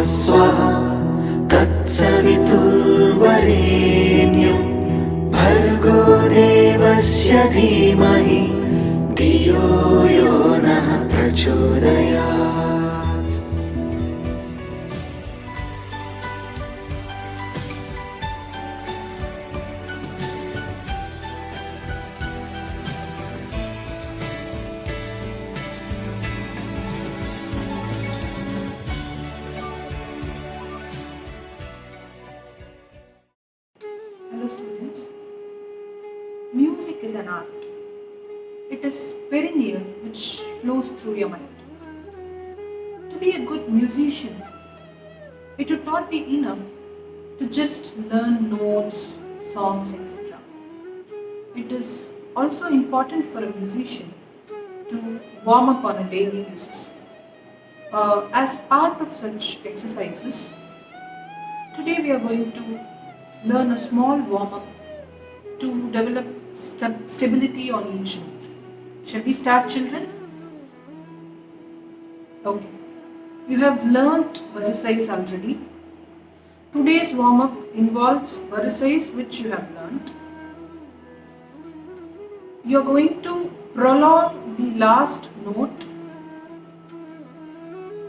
स्वः तत्सवितुर्वरेण्यं भर्गो देवस्य धीमहि धियो यो नः प्रचोदयात्। Hello students, music is an art. It is perennial which flows through your mind. To be a good musician, it would not be enough to just learn notes, songs, etc. It is also important for a musician to warm up on a daily basis. As part of such exercises, today we are going to learn a small warm-up to develop stability on each note. Shall we start, children? Okay. You have learnt verisize already. Today's warm-up involves verisize which you have learnt. You are going to prolong the last note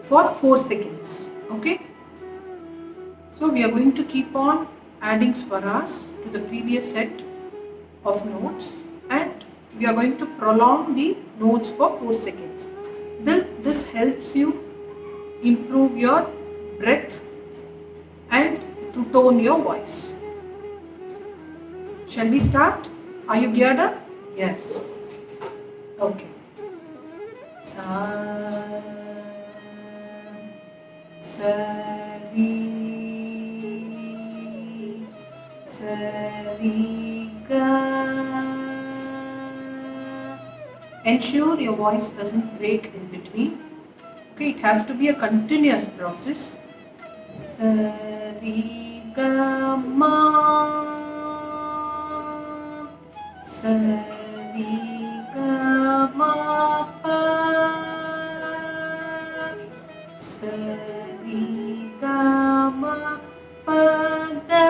for 4 seconds. Okay? So we are going to keep on adding swaras to the previous set of notes and we are going to prolong the notes for 4 seconds. This helps you improve your breath and to tone your voice. Shall we start? Are you geared up? Yes. Okay. Sa, sa, ri, Sa-ri-ga. Ensure your voice doesn't break in between. Okay, it has to be a continuous process. Sa-ri-ga-ma. Sa-ri-ga-ma-pa. Sa-ri-ga-ma-pa-da.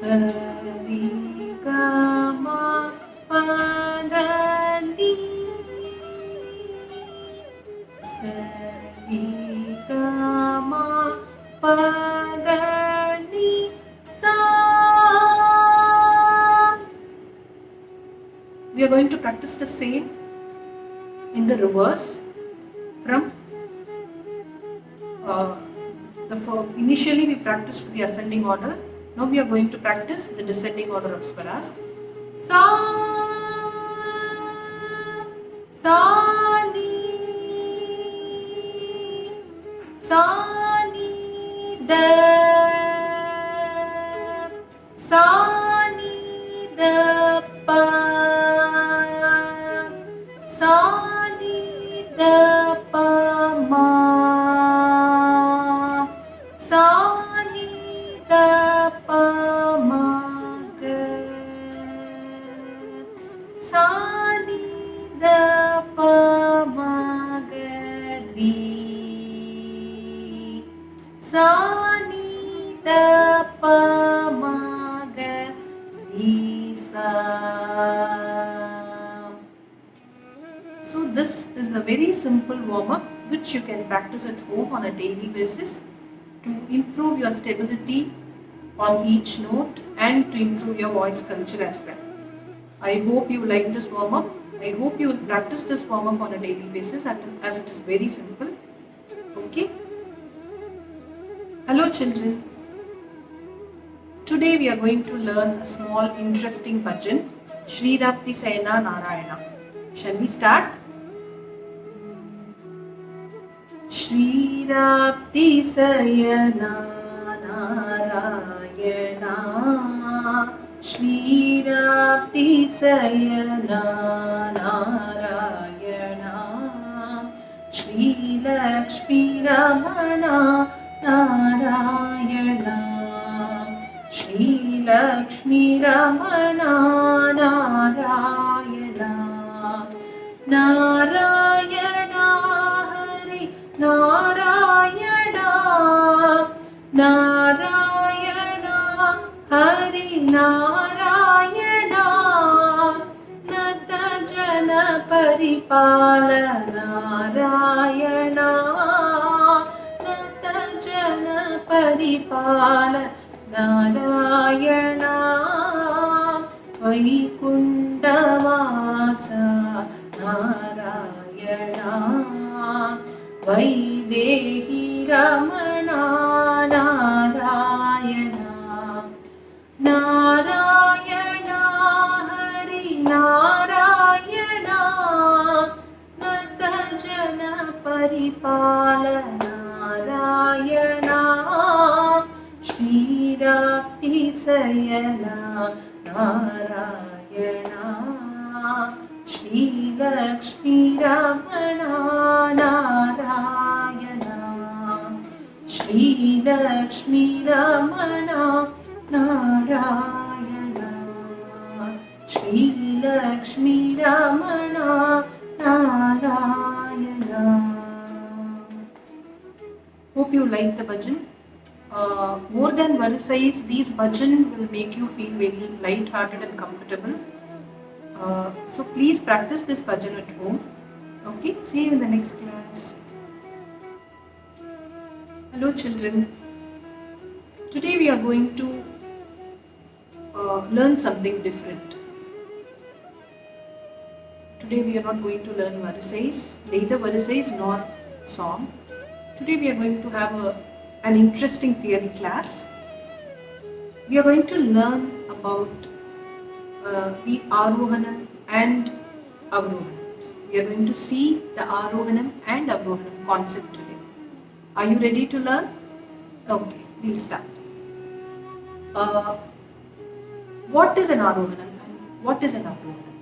Sa-ri-ga-ma-pa-da-ni. Sa-ri-ga-ma-pa-da-ni. Sa. We are going to practice the same in the reverse from initially we practiced for the ascending order. Now we are going to practice the descending order of swaras. Sa, sa, ni, sa, ni, da, sa, ni, da, pa, sa, ni, da, pa, ma, sa, ni, da, pa, ma, ga, sa, ni, da, pa, ma, ga, ri, sa, ni, da, pa, ma, ga, ri, sa. So this is a very simple warm-up which you can practice at home on a daily basis to improve your stability on each note and to improve your voice culture as well. I hope you like this warm-up. I hope you will practice this warm-up on a daily basis as it is very simple. Okay? Hello children. Today we are going to learn a small interesting bhajan, Shri Rapti Sayana Narayana. Shall we start? Shri Rapti Sayana Narayana, Shri Rapti Sayana Narayana, Shri Lakshmi Ramana Narayana, Shri Lakshmi Ramana Narayana, Narayana Hari Narayana. परिपाल Narayana नत जन परिपाल नारायणा वैकुण्ठवास नारायणा वैदेही रमणा नारायणा नारायणा हरि नारायणा नत जन परिपाल Narayana श्रीराप्तिशयना Narayana Sreelakshmi Ramana Narayana Sreelakshmi Ramana Narayana Sreelakshmi Ramana Narayana. Hope you like the bhajan. More than varisais, these bhajan will make you feel very light-hearted and comfortable. So please practice this bhajan at home. Okay, see you in the next class. Hello children. Today we are going to learn something different. Today we are not going to learn varisais, neither varisais nor song. Today we are going to have an interesting theory class. We are going to learn about the Arohanam and Avrohanam. We are going to see the Arohanam and Avrohanam concept today. Are you ready to learn? Okay, we'll start. What is an Arohanam and what is an Avrohanam?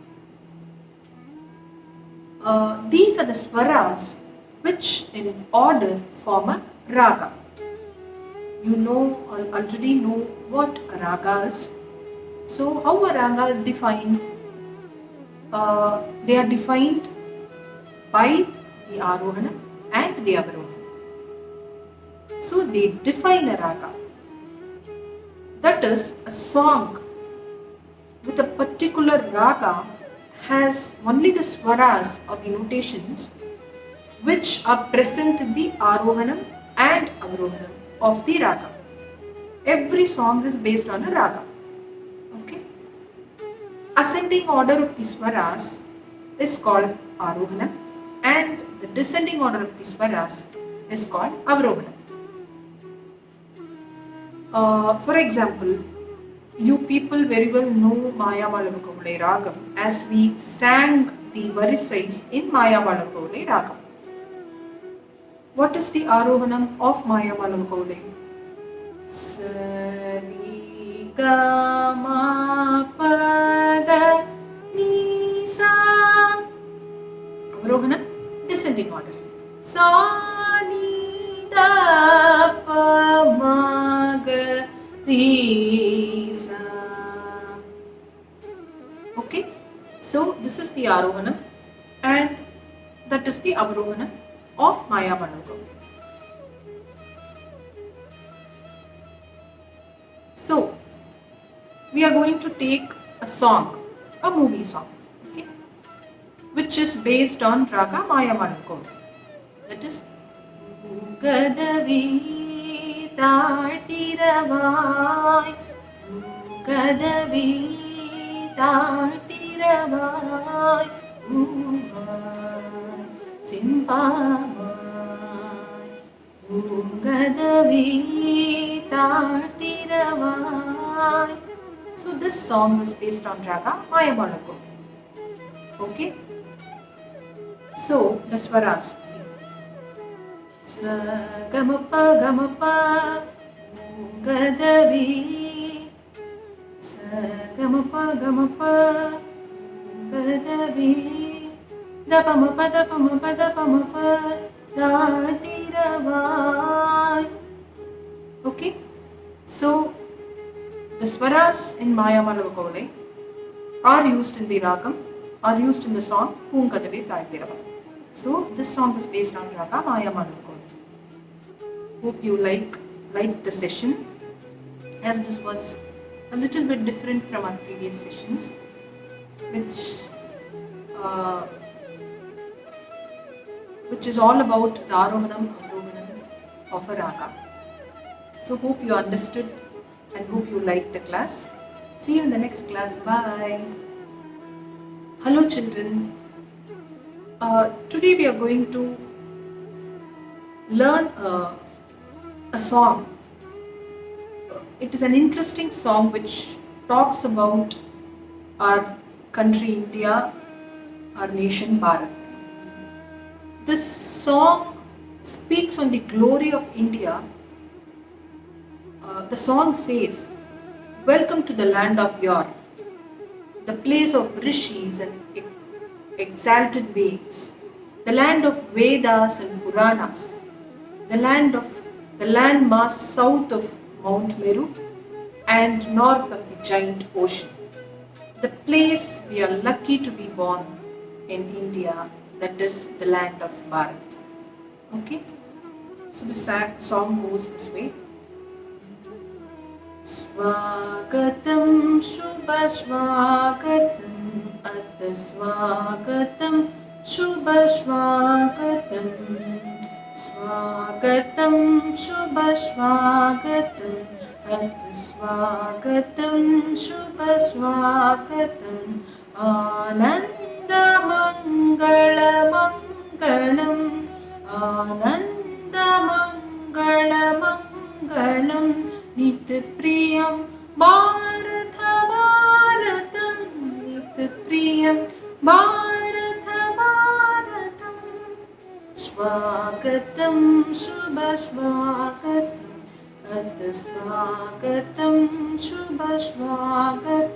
These are the swaras which in order form a raga. You already know what a raga is. So how a raga is defined? They are defined by the Arohanam and the Avrohanam. So they define a raga. That is, a song with a particular raga has only the swaras or the notations which are present in the Arohanam and Avrohanam of the raga. Every song is based on a raga. Okay. Ascending order of the swaras is called Arohanam and the descending order of the swaras is called Avrohanam. For example, you people very well know Mayavalavukovule Ragam as we sang the varisais in Mayavalavukovule Ragam. What is the Arohanam of Mayavalavukovule? Sari ga ma pa da ni sa. Avrohanam, descending order. Sa ni da pa ma ga ri sa. Okay, so this is the Arohanam and that is the Avrohanam of Mayavalavukovule. So we are going to take a song, a movie song, okay, which is based on raga Mayavalavukovule. That is Gadavi Tartiravai Gadavi Tartiravai Simpavai Gadavi Tartiravai. So this song is based on raga Mayavalavukovule. Okay. So the swaras. Sa gamapa gamapa Gadavi. Sa gamapa gamapa Gadavi. Dapamapa dapamapa dapamapa Tartiravai. Okay. So the swaras in Mayavalavukovule are used in the ragam, are used in the song Poongadavi Tartiravai. So this song is based on raga Mayavalavukovule. Hope you liked the session, as this was a little bit different from our previous sessions, which which is all about the Arohanam Avrohanam of a raga. So hope you understood and hope you liked the class. See you in the next class. Bye. Hello children. Today we are going to learn a song. It is an interesting song which talks about our country India, our nation Bharat. This song speaks on the glory of India. The song says, "Welcome to the land of Yor, the place of rishis and exalted beings, the land of Vedas and Puranas, the landmass south of Mount Meru and north of the giant ocean, the place we are lucky to be born in India, that is the land of Bharat." Okay, so the song goes this way. Swagatam Shubha Swagatam At Swagatam Shubha Swagatam Swagatam Shubha Swagatam At Swagatam Shubha Swagatam Ananda Mangala Mangalam Ananda Mangala Mangalam Nityapriyam Bharata Bharatam Nityapriyam Bharata Bharatam Swagatam Shubha Swagatam At Swagatam Shubha Swagatam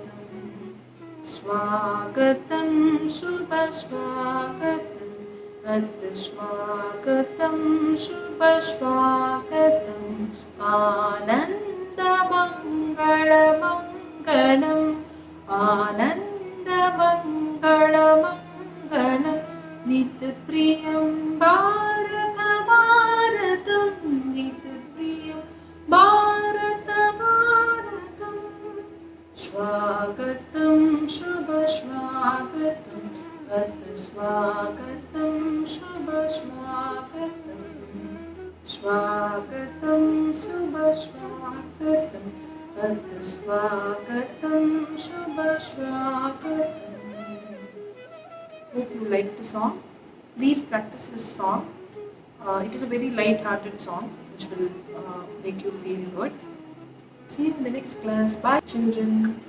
Swagatam Shubha Swagatam At Swagatam Shubha Swagatam Ananda Mangala Mangalam Ananda Mangala Mangalam Nityapriyam Bharata Bharatam Nityapriyam Bharata Bharatam Swagatam Shubha Swagatam At Swagatam Shubha Swagatam Swagatam Shubha Swagatam At Swagatam Shubha Swagatam. Hope you like the song. Please practice this song. It is a very light-hearted song which will make you feel good. See you in the next class. Bye children.